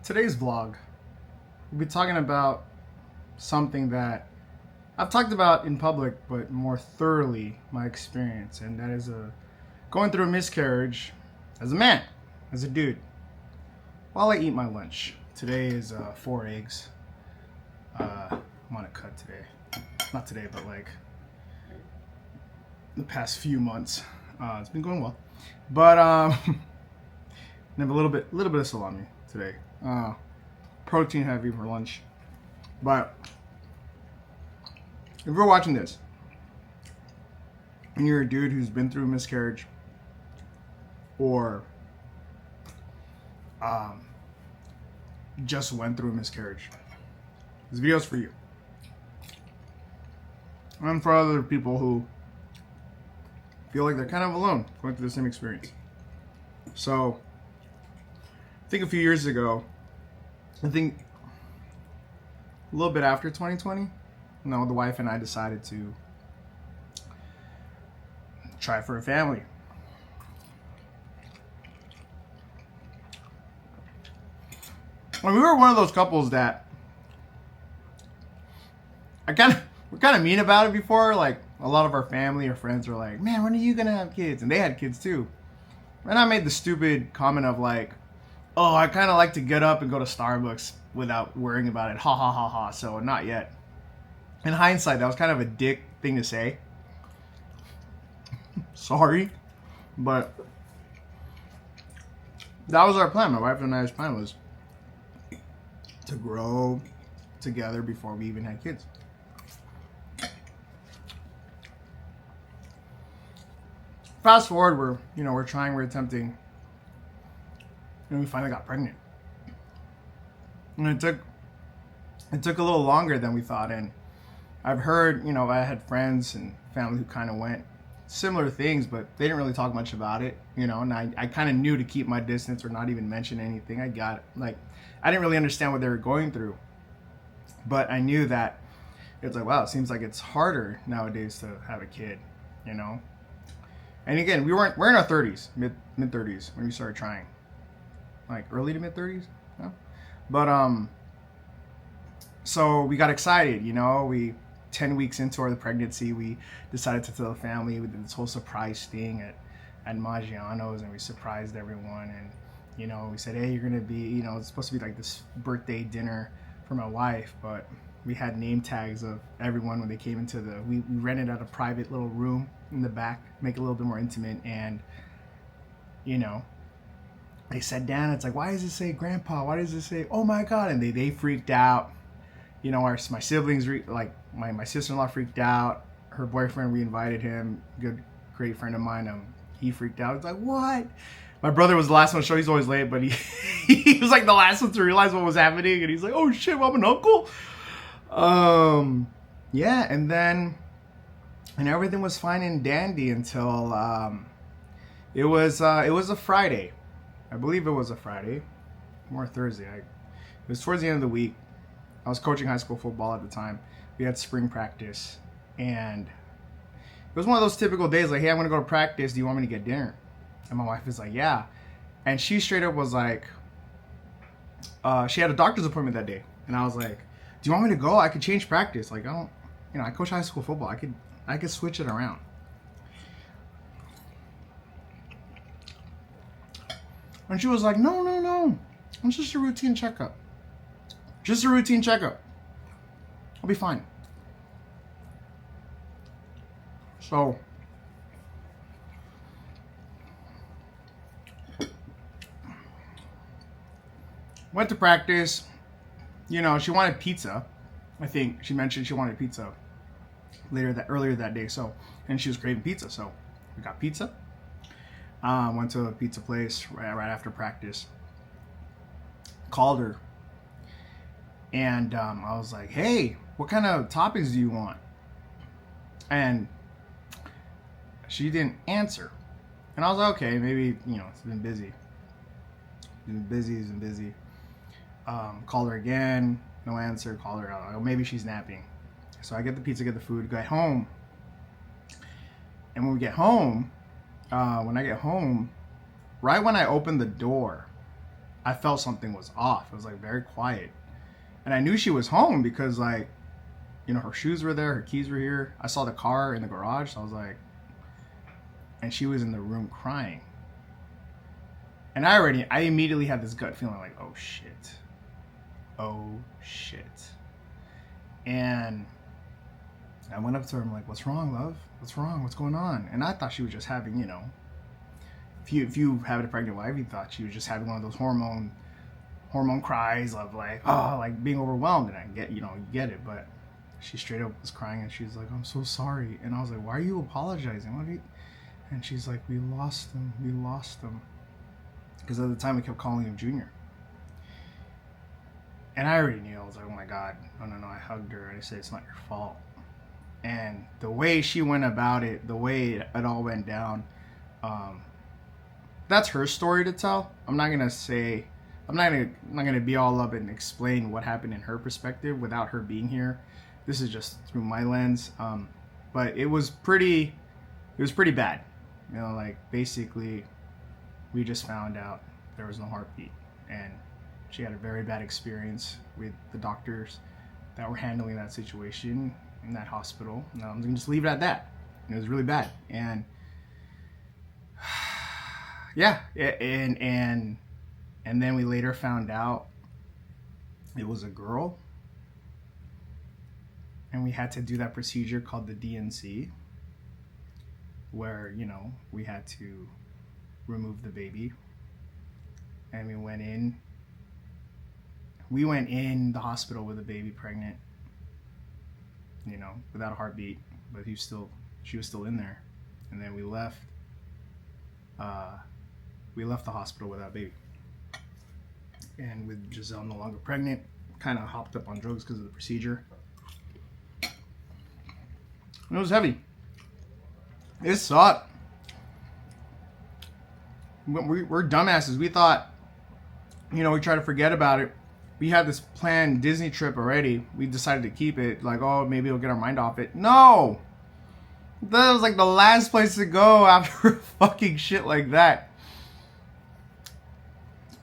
Today's vlog, we'll be talking about something that I've talked about in public, but more thoroughly my experience, and that is going through a miscarriage as a man, as a dude, while I eat my lunch. Today is 4 eggs. I'm on a cut today. Not today, but like the past few months. It's been going well, but and I have a little bit of salami today. Protein heavy for lunch. But if you're watching this and you're a dude who's been through a miscarriage or just went through a miscarriage, this video is for you. And for other people who feel like they're kind of alone going through the same experience. So I think a few years ago, I think a little bit after 2020, the wife and I decided to try for a family. And we were one of those couples that we're kind of mean about it before. Like a lot of our family or friends were like, "Man, when are you gonna have kids?" And they had kids too. And I made the stupid comment of like, "Oh, I kind of like to get up and go to Starbucks without worrying about it. Ha ha ha ha." So not yet. In hindsight, that was kind of a dick thing to say. Sorry, but that was our plan. My wife and I's plan was to grow together before we even had kids. Fast forward, we're attempting, and we finally got pregnant. And it took a little longer than we thought. And I've heard, I had friends and family who kind of went similar things, but they didn't really talk much about it, and I kind of knew to keep my distance or not even mention anything. I didn't really understand what they were going through, but I knew that it's like, wow, it seems like it's harder nowadays to have a kid, And again, we're in our 30s, mid 30s when we started trying, like early to mid 30s, But so we got excited, we 10 weeks into the pregnancy, we decided to tell the family. We did this whole surprise thing at Maggiano's, and we surprised everyone. And we said, hey, you're gonna be, it's supposed to be like this birthday dinner for my wife, but we had name tags of everyone when they came into we rented out a private little room in the back, make it a little bit more intimate. And they sat down. It's like, why does it say grandpa? Why does it say, oh my God? And they freaked out. My siblings, my sister-in-law freaked out. Her boyfriend, we invited him, great friend of mine. He freaked out. It's like, what? My brother was the last one to show. He's always late, but he was like the last one to realize what was happening. And he's like, oh shit, I'm an uncle. Yeah. And everything was fine and dandy until, it was a Friday. I believe it was a Friday, or Thursday. It was towards the end of the week. I was coaching high school football at the time. We had spring practice, and it was one of those typical days like, hey, I'm going to go to practice. Do you want me to get dinner? And my wife is like, yeah. And she straight up was like, she had a doctor's appointment that day. And I was like, do you want me to go? I could change practice. Like, I coach high school football. I could switch it around. And she was like, no. It's just a routine checkup. Just a routine checkup. I'll be fine. So, went to practice. She wanted pizza. I think she mentioned she wanted pizza earlier that day. So, and she was craving pizza. So, we got pizza. Went to a pizza place right after practice. Called her. And I was like, hey, what kind of toppings do you want? And she didn't answer. And I was like, okay, maybe, it's been busy. It's been busy. Called her again, no answer. Called her, oh, maybe she's napping. So I get the pizza, get the food, get home. And when we get home, right when I opened the door, I felt something was off. It was like very quiet. And I knew she was home because like, you know, her shoes were there, her keys were here. I saw the car in the garage. So I was like, and she was in the room crying. And I immediately had this gut feeling like, oh shit. Oh shit. And I went up to her. I'm like, what's wrong, love? What's wrong? What's going on? And I thought she was just having, you know, if you have a pregnant wife, you thought she was just having one of those hormone cries of like, oh, like being overwhelmed. And I get, you know, you get it. But she straight up was crying and she's like, I'm so sorry. And I was like, why are you apologizing? What are you? And she's like, we lost him. We lost him. Because at the time we kept calling him Junior. And I already knew. I was like, oh my God. No. I hugged her and I said, it's not your fault. And the way she went about it, the way it all went down, that's her story to tell. I'm not gonna be all up and explain what happened in her perspective without her being here. This is just through my lens. But it was pretty bad. You know, like basically we just found out there was no heartbeat, and she had a very bad experience with the doctors that were handling that situation in that hospital. No, I'm gonna just leave it at that. It was really bad. And yeah, and then we later found out it was a girl, and we had to do that procedure called the DNC, where, you know, we had to remove the baby. And we went in the hospital with a baby pregnant, you know, without a heartbeat, but she was still in there. And then we left the hospital without a baby. And with Giselle no longer pregnant, kind of hopped up on drugs because of the procedure. And it was heavy. It sucked. We're dumbasses. We thought, you know, we tried to forget about it. We had this planned Disney trip already. We decided to keep it. Like, oh, maybe it'll get our mind off it. No! That was like the last place to go after fucking shit like that.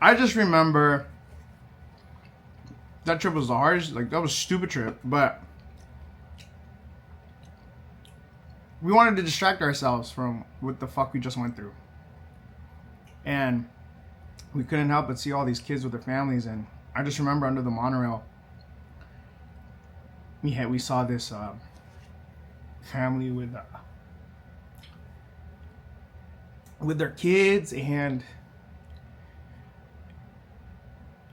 I just remember that trip was the hardest. Like, that was a stupid trip. But we wanted to distract ourselves from what the fuck we just went through. And we couldn't help but see all these kids with their families. And I just remember under the monorail, we saw this family with their kids, and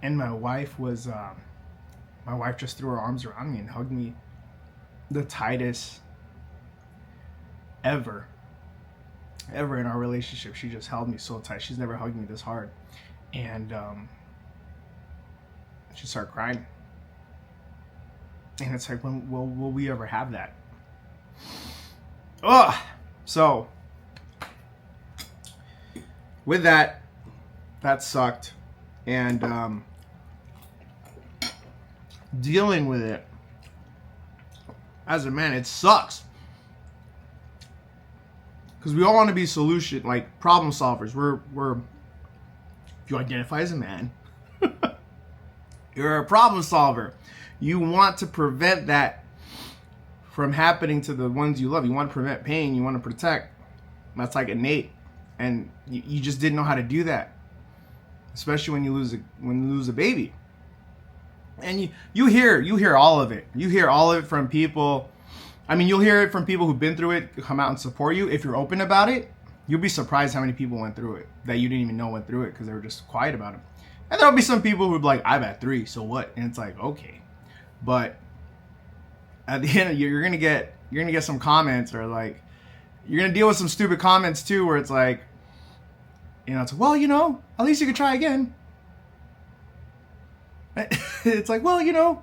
my wife was my wife just threw her arms around me and hugged me the tightest ever in our relationship. She just held me so tight. She's never hugged me this hard. And she started crying. And it's like, when will we ever have that? Ugh. So with that sucked. And dealing with it as a man, it sucks. Because we all want to be problem solvers. We're if you identify as a man, you're a problem solver. You want to prevent that from happening to the ones you love. You want to prevent pain. You want to protect. That's like innate. And you just didn't know how to do that. Especially when you lose a baby. And you hear all of it. You hear all of it from people. I mean, you'll hear it from people who've been through it, come out and support you. If you're open about it, you'll be surprised how many people went through it that you didn't even know went through it because they were just quiet about it. And there'll be some people who'd be like, I've had 3, so what? And it's like, okay. But at the end, you're gonna get some comments, or like, you're gonna deal with some stupid comments too, where it's like, you know, it's like, well, you know, at least you could try again. It's like, well, you know,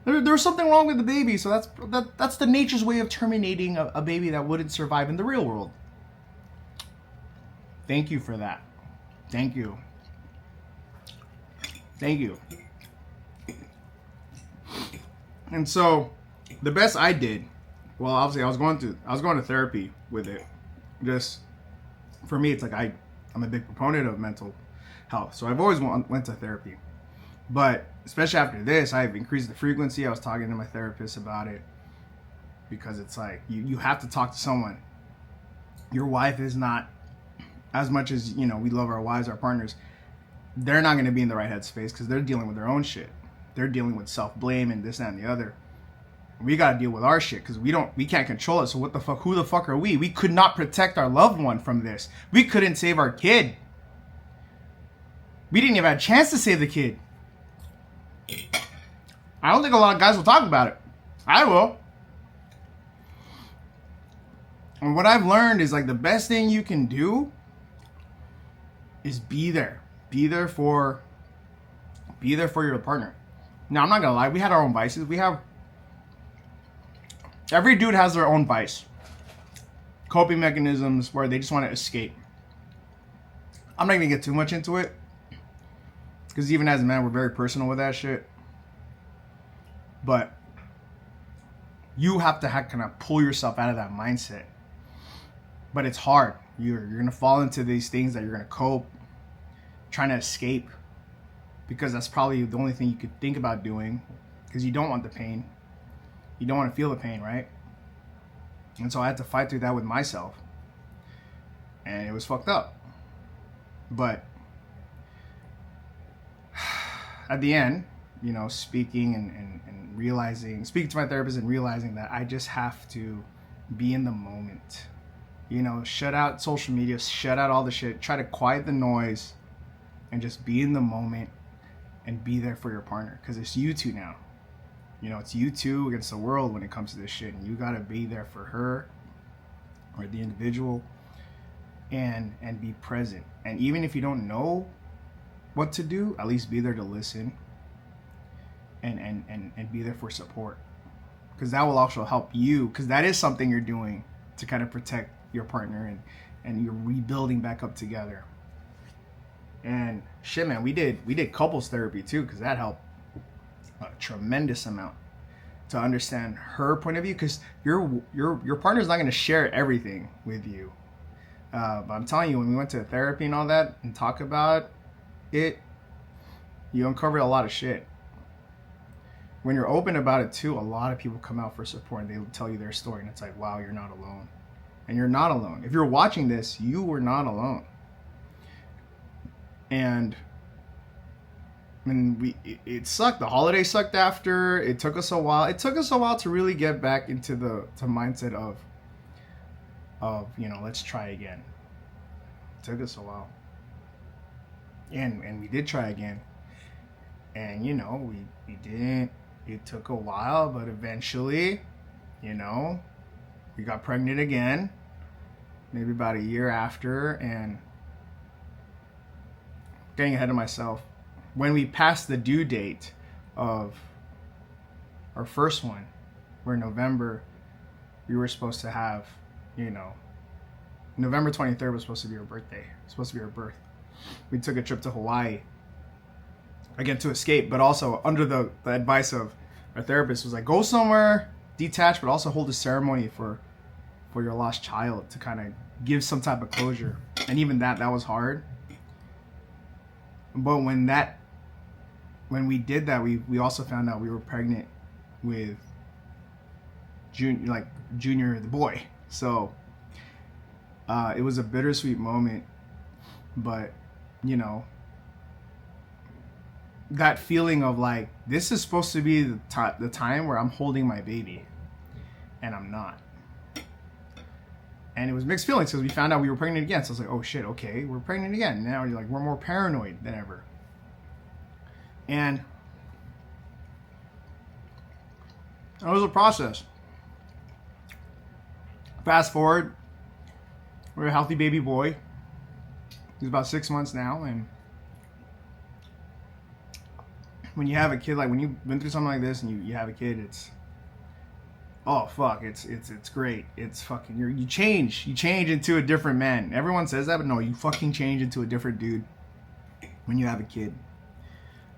there was something wrong with the baby, so that's the nature's way of terminating a baby that wouldn't survive in the real world. Thank you for that. Thank you. And so, the best I did, well, obviously I was going to therapy with it. Just for me, it's like I'm a big proponent of mental health. So I've always went to therapy. But especially after this, I've increased the frequency. I was talking to my therapist about it because it's like you have to talk to someone. Your wife is not, as much as, you know, we love our wives, our partners, they're not going to be in the right headspace because they're dealing with their own shit. They're dealing with self-blame and this, that, and the other. We got to deal with our shit because we can't control it. So what the fuck? Who the fuck are we? We could not protect our loved one from this. We couldn't save our kid. We didn't even have a chance to save the kid. I don't think a lot of guys will talk about it. I will. And what I've learned is like the best thing you can do is be there. Be there for your partner. Now, I'm not gonna lie, we had our own vices. Every dude has their own vice. Coping mechanisms where they just want to escape. I'm not gonna get too much into it. Because even as a man, we're very personal with that shit. But you have to kind of pull yourself out of that mindset. But it's hard. You're going to fall into these things that you're going to cope, trying to escape. Because that's probably the only thing you could think about doing. Because you don't want the pain. You don't want to feel the pain, right? And so I had to fight through that with myself. And it was fucked up. But at the end, you know, speaking and realizing, speaking to my therapist and realizing that I just have to be in the moment. You know, shut out social media, shut out all the shit, try to quiet the noise and just be in the moment and be there for your partner. Because it's you two now. You know, it's you two against the world when it comes to this shit. And you got to be there for her or the individual and be present. And even if you don't know what to do, at least be there to listen and be there for support. Because that will also help you. Because that is something you're doing to kind of protect your partner and you're rebuilding back up together. And shit, man, we did couples therapy too, because that helped a tremendous amount to understand her point of view, because your partner's not going to share everything with you. But I'm telling you, when we went to therapy and all that and talk about it, you uncover a lot of shit. When you're open about it too, a lot of people come out for support and they tell you their story, and it's like, wow, you're not alone. And you're not alone. If you're watching this, you were not alone. And it sucked. The holiday sucked after. It took us a while. It took us a while to really get back into the mindset of, you know, let's try again. It took us a while. And we did try again. And, you know, we didn't. It took a while, but eventually, you know, we got pregnant again. Maybe about a year after. And getting ahead of myself. When we passed the due date of our first one, where in November, we were supposed to have, you know, November 23rd was supposed to be her birthday. It was supposed to be her birth. We took a trip to Hawaii, again, to escape, but also under the advice of our therapist was like, go somewhere, detach, but also hold a ceremony for your lost child to kind of give some type of closure. And even that was hard. But when we did that, we also found out we were pregnant with Junior the boy. So it was a bittersweet moment, but you know, that feeling of like, this is supposed to be the time where I'm holding my baby and I'm not. And it was mixed feelings because we found out we were pregnant again. So I was like, oh shit, okay, we're pregnant again. Now you're like, we're more paranoid than ever. And it was a process. Fast forward, we're a healthy baby boy. He's about 6 months now, and when you have a kid, like when you've been through something like this and you have a kid, it's, oh fuck, it's great. It's fucking, you change into a different man. Everyone says that, but no, you fucking change into a different dude when you have a kid.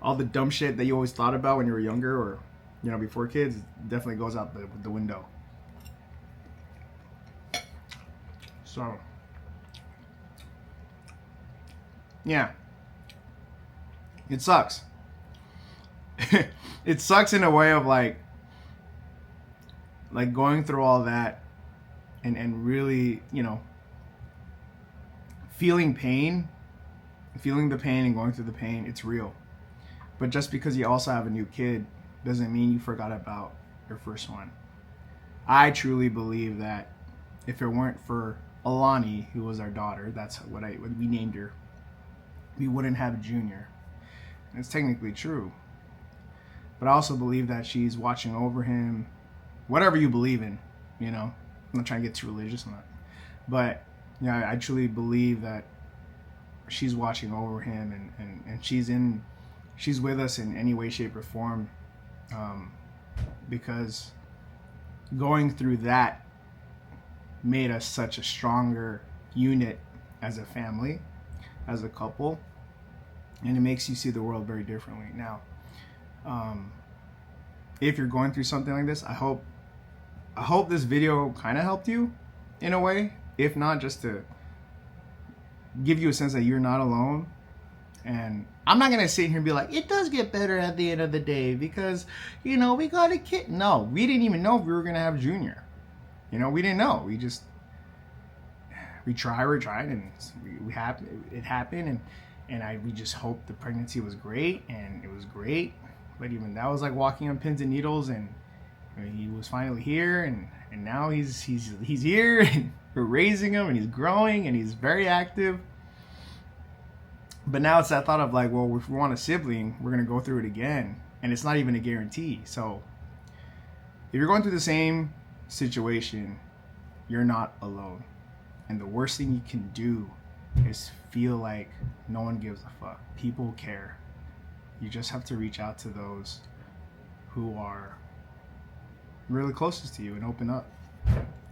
All the dumb shit that you always thought about when you were younger or, you know, before kids definitely goes out the window. So, yeah. It sucks. It sucks in a way of like going through all that and really, you know, feeling pain, feeling the pain and going through the pain. It's real. But just because you also have a new kid doesn't mean you forgot about your first one. I truly believe that if it weren't for Alani, who was our daughter, that's what we named her, we wouldn't have Junior. And it's technically true. But I also believe that she's watching over him, whatever you believe in, you know. I'm not trying to get too religious on that. But yeah, I truly believe that she's watching over him and she's with us in any way, shape, or form. Because going through that made us such a stronger unit as a family, as a couple, and it makes you see the world very differently. Now, if you're going through something like this, I hope this video kind of helped you in a way. If not, just to give you a sense that you're not alone. And I'm not gonna sit here and be like, it does get better at the end of the day because, you know, we got a kid. No, we didn't even know if we were gonna have Junior. You know, we didn't know. We tried, and it happened, and we just hoped the pregnancy was great, and it was great. But even that was like walking on pins and needles, and he was finally here, and now he's here, and we're raising him, and he's growing, and he's very active. But now it's that thought of like, well, if we want a sibling, we're gonna go through it again, and it's not even a guarantee. So if you're going through the same situation, you're not alone. And the worst thing you can do is feel like no one gives a fuck. People care. You just have to reach out to those who are really closest to you and open up.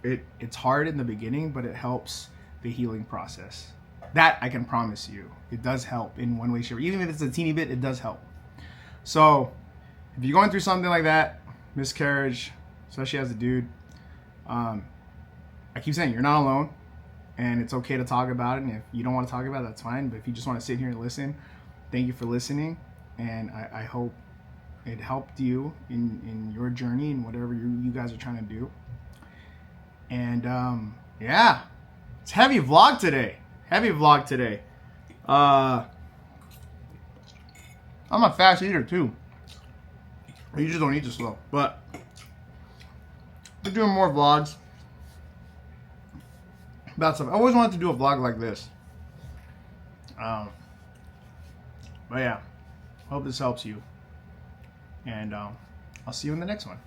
It's hard in the beginning, but it helps the healing process. That I can promise you. It does help in one way, shape. Even if it's a teeny bit, it does help. So if you're going through something like that, miscarriage, especially as a dude, I keep saying you're not alone, and it's okay to talk about it. And if you don't want to talk about it, that's fine. But if you just want to sit here and listen, thank you for listening. And I hope it helped you in your journey and whatever you guys are trying to do. And yeah, it's heavy vlog today. I'm a fast eater too. You just don't eat too slow. But we're doing more vlogs about stuff. I always wanted to do a vlog like this. But yeah, hope this helps you. And I'll see you in the next one.